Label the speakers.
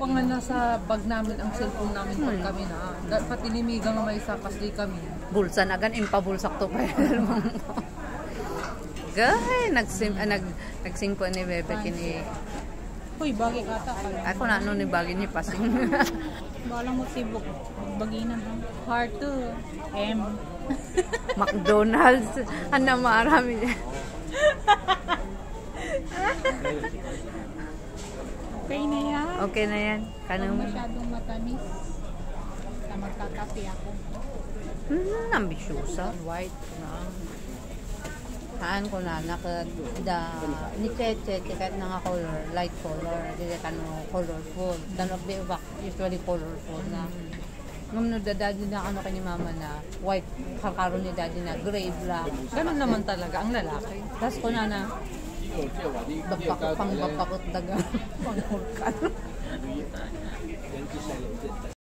Speaker 1: pa nga nasa bag namin ang cellphone namin pag kami na. Pati nimigang may sakas di kami.
Speaker 2: Bulsa na gan, impabulsak to pa yun. Gay, nagsing po ni Bebe kini.
Speaker 1: Uy, bagay kata.
Speaker 2: Ako na ano ni bagay ni Pasing.
Speaker 1: Balang mo sibuk. Baginan ha. Heart to. M.
Speaker 2: McDonald's. Ano marami dyan.
Speaker 1: Okay na yan.
Speaker 2: Okay na yan. Kanang
Speaker 1: Masyadong matamis. Na magkakape ako.
Speaker 2: ambisyosa. White na. Haan ko na ni Cheche kahit nga color, light color, dili kano colorful. Danog di ba usually colorful na. Ngam no daddy na ano kay ni mama na white, karon ni daddy na gray black.
Speaker 1: Ganun naman talaga ang lalaki.
Speaker 2: Tas ko na pang bapakot daga pang